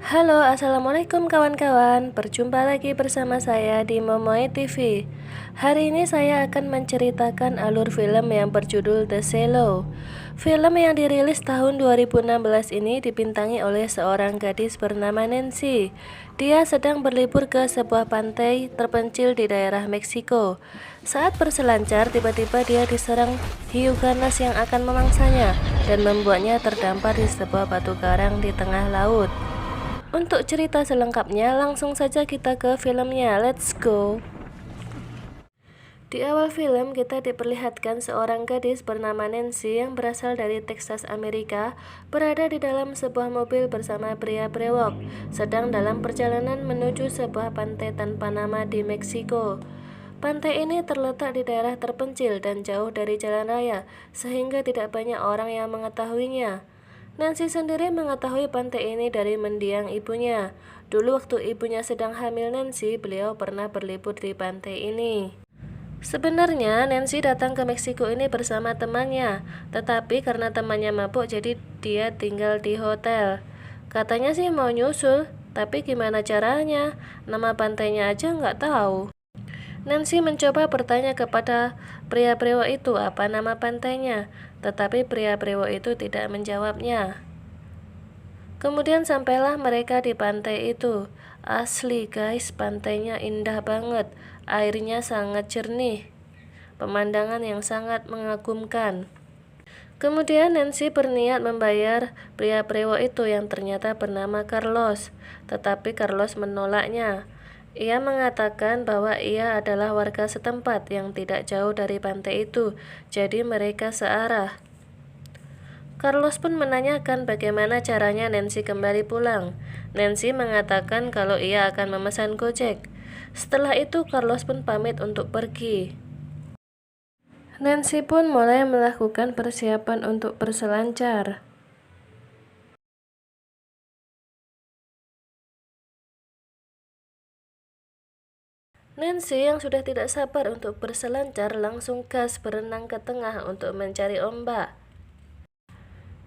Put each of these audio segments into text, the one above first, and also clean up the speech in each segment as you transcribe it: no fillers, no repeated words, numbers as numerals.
Halo, assalamualaikum kawan-kawan. Berjumpa lagi bersama saya di Momoe TV. Hari ini saya akan menceritakan alur film yang berjudul The Shallow. Film yang dirilis tahun 2016 ini dibintangi oleh seorang gadis bernama Nancy. Dia sedang berlibur ke sebuah pantai terpencil di daerah Meksiko. Saat berselancar, tiba-tiba dia diserang hiu ganas yang akan memangsanya dan membuatnya terdampar di sebuah batu karang di tengah laut. Untuk cerita selengkapnya, langsung saja kita ke filmnya. Let's go. Di awal film, kita diperlihatkan seorang gadis bernama Nancy yang berasal dari Texas, Amerika, berada di dalam sebuah mobil bersama pria brewok, sedang dalam perjalanan menuju sebuah pantai tanpa nama di Meksiko. Pantai ini terletak di daerah terpencil dan jauh dari jalan raya, sehingga tidak banyak orang yang mengetahuinya. Nancy sendiri mengetahui pantai ini dari mendiang ibunya. Dulu waktu ibunya sedang hamil Nancy, beliau pernah berlibur di pantai ini. Sebenarnya Nancy datang ke Meksiko ini bersama temannya, tetapi karena temannya mabuk jadi dia tinggal di hotel. Katanya sih mau nyusul, tapi gimana caranya? Nama pantainya aja nggak tahu. Nancy mencoba bertanya kepada pria brewok itu apa nama pantainya, tetapi pria brewok itu tidak menjawabnya. Kemudian sampailah mereka di pantai itu. Asli guys, pantainya indah banget, airnya sangat jernih, pemandangan yang sangat mengagumkan. Kemudian Nancy berniat membayar pria brewok itu yang ternyata bernama Carlos, tetapi Carlos menolaknya. Ia mengatakan bahwa ia adalah warga setempat yang tidak jauh dari pantai itu, jadi mereka searah. Carlos pun menanyakan bagaimana caranya Nancy kembali pulang. Nancy mengatakan kalau ia akan memesan Gojek. Setelah itu Carlos pun pamit untuk pergi. Nancy pun mulai melakukan persiapan untuk berselancar. Nancy yang sudah tidak sabar untuk berselancar langsung gas berenang ke tengah untuk mencari ombak.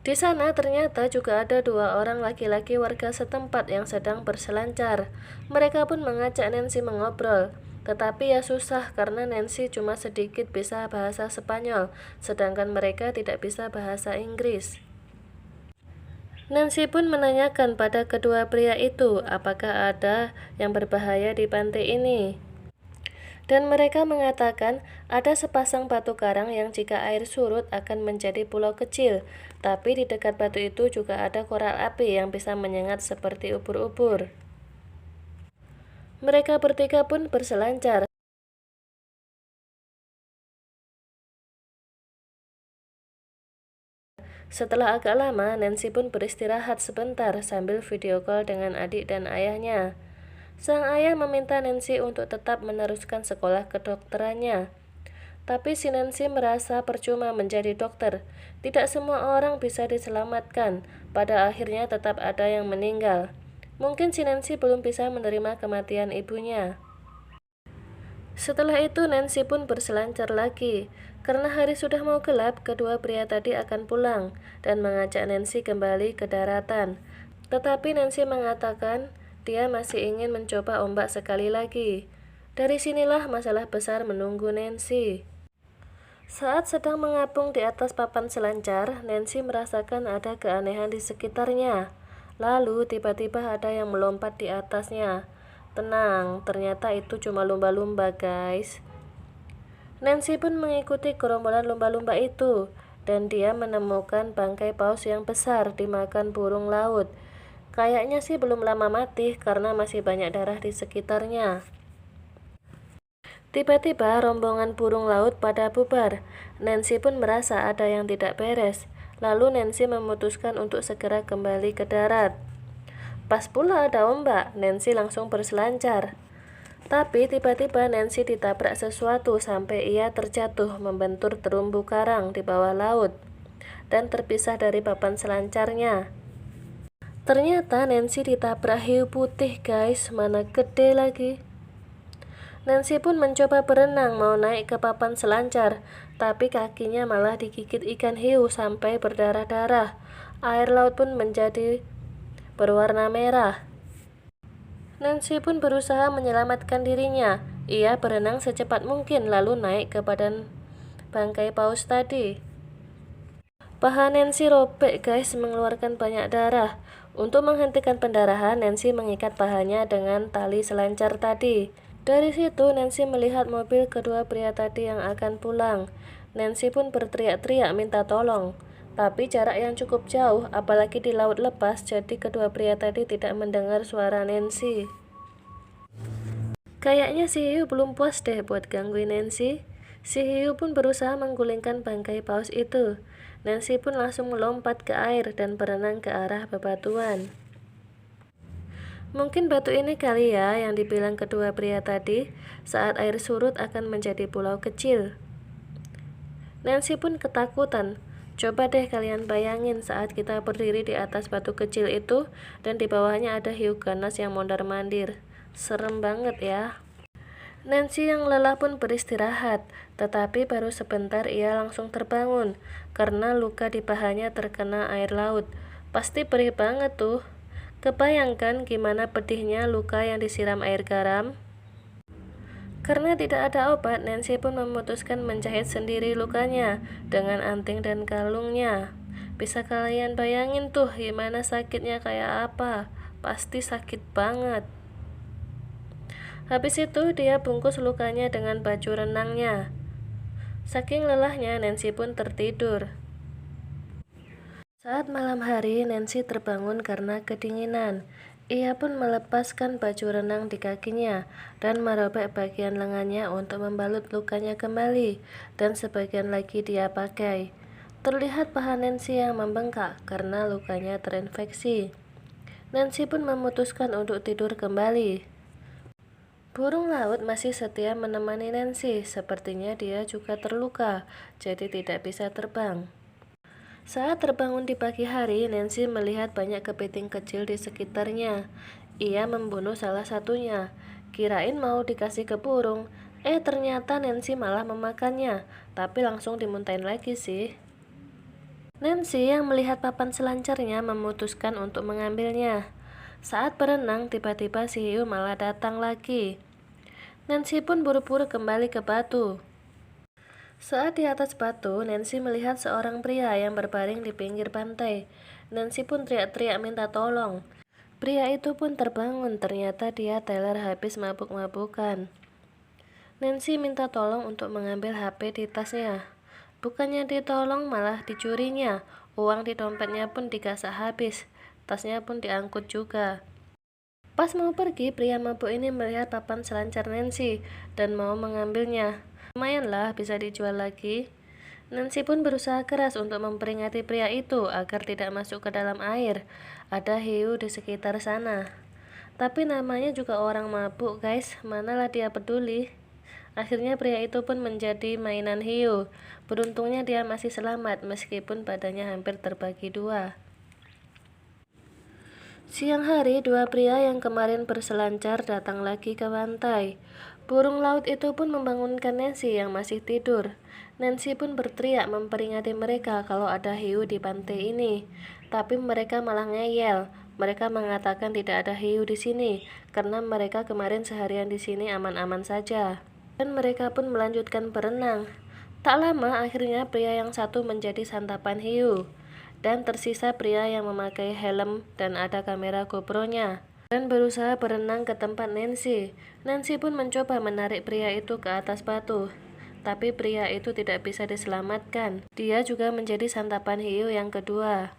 Di sana ternyata juga ada dua orang laki-laki warga setempat yang sedang berselancar. Mereka pun mengajak Nancy mengobrol. Tetapi ya susah karena Nancy cuma sedikit bisa bahasa Spanyol, sedangkan mereka tidak bisa bahasa Inggris. Nancy pun menanyakan pada kedua pria itu apakah ada yang berbahaya di pantai ini. Dan mereka mengatakan ada sepasang batu karang yang jika air surut akan menjadi pulau kecil, tapi di dekat batu itu juga ada koral api yang bisa menyengat seperti ubur-ubur. Mereka bertiga pun berselancar. Setelah agak lama, Nancy pun beristirahat sebentar sambil video call dengan adik dan ayahnya. Sang ayah meminta Nancy untuk tetap meneruskan sekolah kedokterannya. Tapi si Nancy merasa percuma menjadi dokter. Tidak semua orang bisa diselamatkan. Pada akhirnya tetap ada yang meninggal. Mungkin si Nancy belum bisa menerima kematian ibunya. Setelah itu Nancy pun berselancar lagi. Karena hari sudah mau gelap, kedua pria tadi akan pulang dan mengajak Nancy kembali ke daratan. Tetapi Nancy mengatakan dia masih ingin mencoba ombak sekali lagi. Dari sinilah masalah besar menunggu Nancy. Saat sedang mengapung di atas papan selancar, Nancy merasakan ada keanehan di sekitarnya. Lalu tiba-tiba ada yang melompat di atasnya. Tenang, ternyata itu cuma lumba-lumba guys. Nancy pun mengikuti gerombolan lumba-lumba itu, dan dia menemukan bangkai paus yang besar dimakan burung laut. Kayaknya sih belum lama mati karena masih banyak darah di sekitarnya. Tiba-tiba rombongan burung laut pada bubar. Nancy pun merasa ada yang tidak beres. Lalu Nancy memutuskan untuk segera kembali ke darat. Pas pula ada ombak, Nancy langsung berselancar. Tapi tiba-tiba Nancy ditabrak sesuatu sampai ia terjatuh membentur terumbu karang di bawah laut dan terpisah dari papan selancarnya. Ternyata Nancy ditabrak hiu putih guys, mana gede lagi. Nancy pun mencoba berenang mau naik ke papan selancar, tapi kakinya malah digigit ikan hiu sampai berdarah-darah. Air laut pun menjadi berwarna merah. Nancy pun berusaha menyelamatkan dirinya. Ia berenang secepat mungkin lalu naik ke badan bangkai paus tadi. Paha Nancy robek guys, mengeluarkan banyak darah. Untuk menghentikan pendarahan, Nancy mengikat pahanya dengan tali selancar tadi. Dari situ Nancy melihat mobil kedua pria tadi yang akan pulang. Nancy pun berteriak-teriak minta tolong. Tapi jarak yang cukup jauh, apalagi di laut lepas, jadi kedua pria tadi tidak mendengar suara Nancy. Kayaknya si hiu belum puas deh buat gangguin Nancy. Si hiu pun berusaha menggulingkan bangkai paus itu. Nancy pun langsung melompat ke air dan berenang ke arah bebatuan. Mungkin batu ini kali ya yang dibilang kedua pria tadi, saat air surut akan menjadi pulau kecil. Nancy pun ketakutan. Coba deh kalian bayangin saat kita berdiri di atas batu kecil itu dan di bawahnya ada hiu ganas yang mondar-mandir. Serem banget ya. Nancy yang lelah pun beristirahat, tetapi baru sebentar ia langsung terbangun karena luka di pahanya terkena air laut. Pasti perih banget tuh. Kebayangkan gimana pedihnya luka yang disiram air garam? Karena tidak ada obat, Nancy pun memutuskan menjahit sendiri lukanya dengan anting dan kalungnya. Bisa kalian bayangin tuh gimana sakitnya kayak apa? Pasti sakit banget. Habis itu dia bungkus lukanya dengan baju renangnya. Saking lelahnya Nancy pun tertidur. Saat malam hari Nancy terbangun karena kedinginan. Ia pun melepaskan baju renang di kakinya dan merobek bagian lengannya untuk membalut lukanya kembali dan sebagian lagi dia pakai. Terlihat paha Nancy yang membengkak karena lukanya terinfeksi. Nancy pun memutuskan untuk tidur kembali. Burung laut masih setia menemani Nancy, sepertinya dia juga terluka, jadi tidak bisa terbang. Saat terbangun di pagi hari, Nancy melihat banyak kepiting kecil di sekitarnya. Ia membunuh salah satunya, kirain mau dikasih ke burung, ternyata Nancy malah memakannya, tapi langsung dimuntahin lagi sih. Nancy yang melihat papan selancarnya memutuskan untuk mengambilnya. Saat berenang, tiba-tiba si hiu malah datang lagi. Nancy pun buru-buru kembali ke batu. Saat di atas batu, Nancy melihat seorang pria yang berbaring di pinggir pantai. Nancy pun teriak-teriak minta tolong. Pria itu pun terbangun, ternyata dia teler habis mabuk-mabukan. Nancy minta tolong untuk mengambil HP di tasnya. Bukannya ditolong, malah dicurinya. Uang di dompetnya pun digasak habis. Tasnya pun diangkut juga. Pas mau pergi, pria mabuk ini melihat papan selancar Nancy dan mau mengambilnya. Lumayanlah bisa dijual lagi. Nancy pun berusaha keras untuk memperingati pria itu agar tidak masuk ke dalam air. Ada hiu di sekitar sana. Tapi namanya juga orang mabuk guys, manalah dia peduli. Akhirnya pria itu pun menjadi mainan hiu. Beruntungnya dia masih selamat meskipun badannya hampir terbagi dua. Siang hari, dua pria yang kemarin berselancar datang lagi ke pantai. Burung laut itu pun membangunkan Nancy yang masih tidur. Nancy pun berteriak memperingati mereka kalau ada hiu di pantai ini. Tapi mereka malah ngeyel. Mereka mengatakan tidak ada hiu di sini, karena mereka kemarin seharian di sini aman-aman saja. Dan mereka pun melanjutkan berenang. Tak lama, akhirnya pria yang satu menjadi santapan hiu. Dan tersisa pria yang memakai helm dan ada kamera GoPro-nya dan berusaha berenang ke tempat Nancy. Nancy pun mencoba menarik pria itu ke atas batu, tapi pria itu tidak bisa diselamatkan. Dia juga menjadi santapan hiu yang kedua.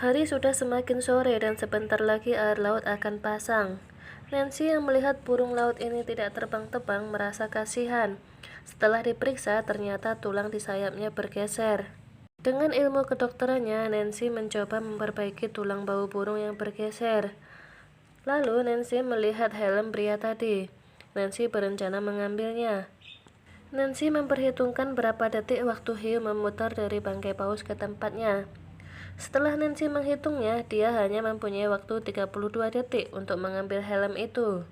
Hari sudah semakin sore dan sebentar lagi air laut akan pasang. Nancy yang melihat burung laut ini tidak terbang-terbang merasa kasihan. Setelah diperiksa, ternyata tulang di sayapnya bergeser. Dengan ilmu kedokterannya, Nancy mencoba memperbaiki tulang bau burung yang bergeser. Lalu Nancy melihat helm pria tadi. Nancy berencana mengambilnya. Nancy memperhitungkan berapa detik waktu hiu memutar dari bangkai paus ke tempatnya. Setelah Nancy menghitungnya, dia hanya mempunyai waktu 32 detik untuk mengambil helm itu.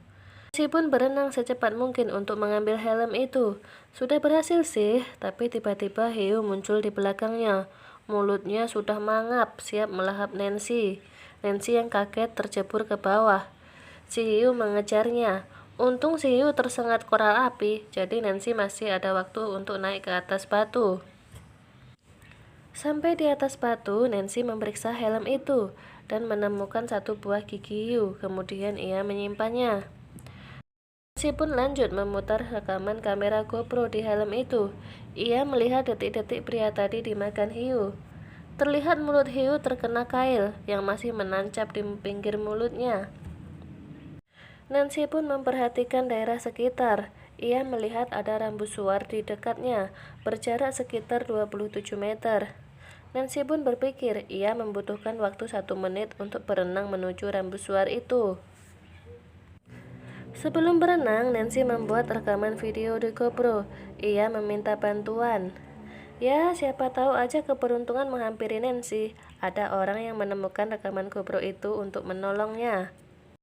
Nancy pun berenang secepat mungkin untuk mengambil helm itu. Sudah berhasil sih, tapi tiba-tiba hiu muncul di belakangnya. Mulutnya sudah mangap, siap melahap Nancy. Nancy yang kaget terjebur ke bawah. Si hiu mengejarnya. Untung si hiu tersengat koral api, jadi Nancy masih ada waktu untuk naik ke atas batu. Sampai di atas batu, Nancy memeriksa helm itu dan menemukan satu buah gigi hiu. Kemudian ia menyimpannya. Nancy pun lanjut memutar rekaman kamera GoPro di helm itu. Ia melihat detik-detik pria tadi dimakan hiu. Terlihat mulut hiu terkena kail yang masih menancap di pinggir mulutnya. Nancy pun memperhatikan daerah sekitar. Ia melihat ada rambusuar di dekatnya, berjarak sekitar 27 meter. Nancy pun berpikir ia membutuhkan waktu 1 menit untuk berenang menuju rambusuar itu. Sebelum berenang, Nancy membuat rekaman video di GoPro. Ia meminta bantuan. Ya, siapa tahu aja keberuntungan menghampiri Nancy. Ada orang yang menemukan rekaman GoPro itu untuk menolongnya.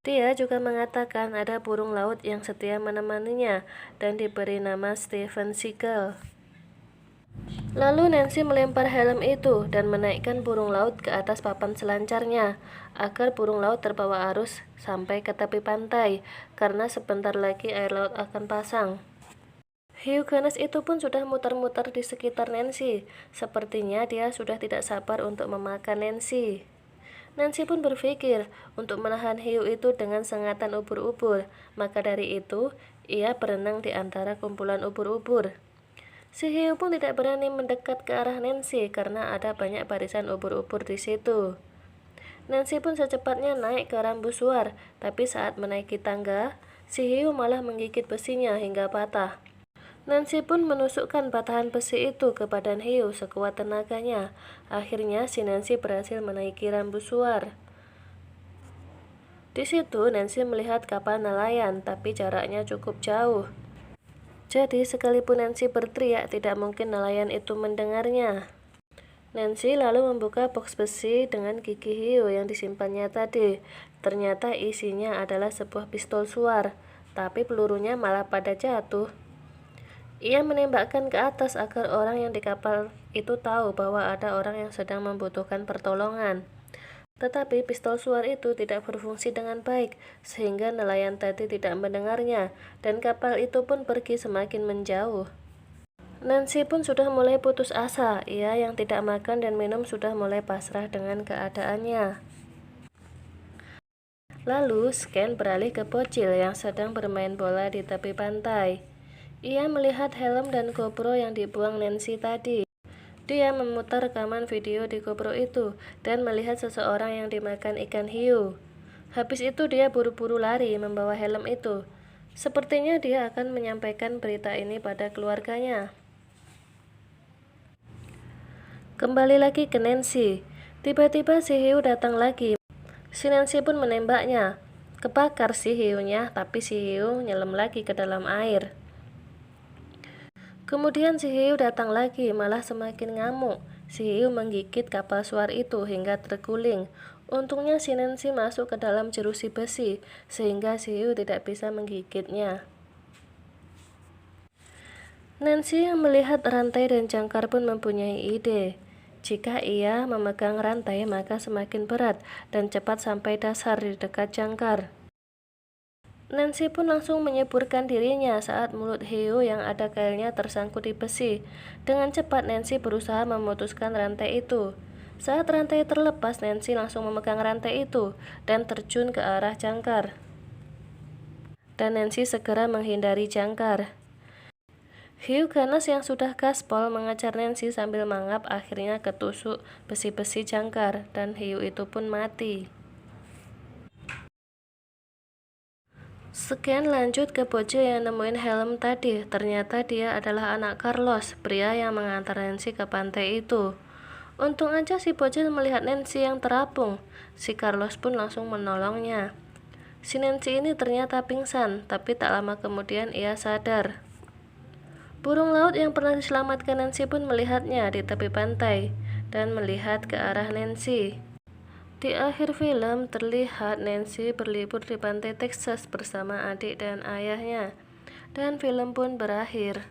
Dia juga mengatakan ada burung laut yang setia menemaninya dan diberi nama Steven Seagull. Lalu Nancy melempar helm itu dan menaikkan burung laut ke atas papan selancarnya agar burung laut terbawa arus sampai ke tepi pantai karena sebentar lagi air laut akan pasang. Hiu ganas itu pun sudah muter-muter di sekitar Nancy. Sepertinya dia sudah tidak sabar untuk memakan Nancy. Nancy pun berpikir untuk menahan hiu itu dengan sengatan ubur-ubur. Maka dari itu, ia berenang di antara kumpulan ubur-ubur. Si hiu pun tidak berani mendekat ke arah Nancy karena ada banyak barisan ubur-ubur di situ. Nancy pun secepatnya naik ke rambusuar, tapi saat menaiki tangga, si hiu malah menggigit besinya hingga patah. Nancy pun menusukkan patahan besi itu ke badan hiu sekuat tenaganya. Akhirnya si Nancy berhasil menaiki rambusuar. Di situ Nancy melihat kapal nelayan, tapi jaraknya cukup jauh. Jadi sekalipun Nancy berteriak, tidak mungkin nelayan itu mendengarnya. Nancy lalu membuka box besi dengan gigi hiu yang disimpannya tadi. Ternyata isinya adalah sebuah pistol suar, tapi pelurunya malah pada jatuh. Ia menembakkan ke atas agar orang yang di kapal itu tahu bahwa ada orang yang sedang membutuhkan pertolongan. Tetapi pistol suar itu tidak berfungsi dengan baik, sehingga nelayan tadi tidak mendengarnya, dan kapal itu pun pergi semakin menjauh. Nancy pun sudah mulai putus asa. Ia yang tidak makan dan minum sudah mulai pasrah dengan keadaannya. Lalu Scan beralih ke bocil yang sedang bermain bola di tepi pantai. Ia melihat helm dan GoPro yang dibuang Nancy tadi. Dia memutar rekaman video di GoPro itu dan melihat seseorang yang dimakan ikan hiu. Habis itu dia buru-buru lari membawa helm itu. Sepertinya dia akan menyampaikan berita ini pada keluarganya. Kembali lagi ke Nancy. Tiba-tiba si hiu datang lagi. Si Nancy pun menembaknya. Kebakar si hiunya, tapi si hiu nyelam lagi ke dalam air. Kemudian si hiu datang lagi, malah semakin ngamuk. Si hiu menggigit kapal suar itu hingga terguling. Untungnya si Nancy masuk ke dalam jeruji besi, sehingga si hiu tidak bisa menggigitnya. Nancy yang melihat rantai dan jangkar pun mempunyai ide. Jika ia memegang rantai, maka semakin berat dan cepat sampai dasar di dekat jangkar. Nancy pun langsung menyeburkan dirinya saat mulut hiu yang ada kailnya tersangkut di besi. Dengan cepat Nancy berusaha memutuskan rantai itu. Saat rantai terlepas, Nancy langsung memegang rantai itu dan terjun ke arah jangkar. Dan Nancy segera menghindari jangkar. Hiu ganas yang sudah gaspol mengejar Nancy sambil mangap, akhirnya ketusuk besi-besi jangkar dan hiu itu pun mati. Sekian lanjut ke bocil yang nemuin helm tadi. Ternyata dia adalah anak Carlos, pria yang mengantar Nancy ke pantai itu. Untung aja si bocil melihat Nancy yang terapung. Si Carlos pun langsung menolongnya. Si Nancy ini ternyata pingsan, tapi tak lama kemudian ia sadar. Burung laut yang pernah diselamatkan Nancy pun melihatnya di tepi pantai dan melihat ke arah Nancy. Di akhir film terlihat Nancy berlibur di pantai Texas bersama adik dan ayahnya, dan film pun berakhir.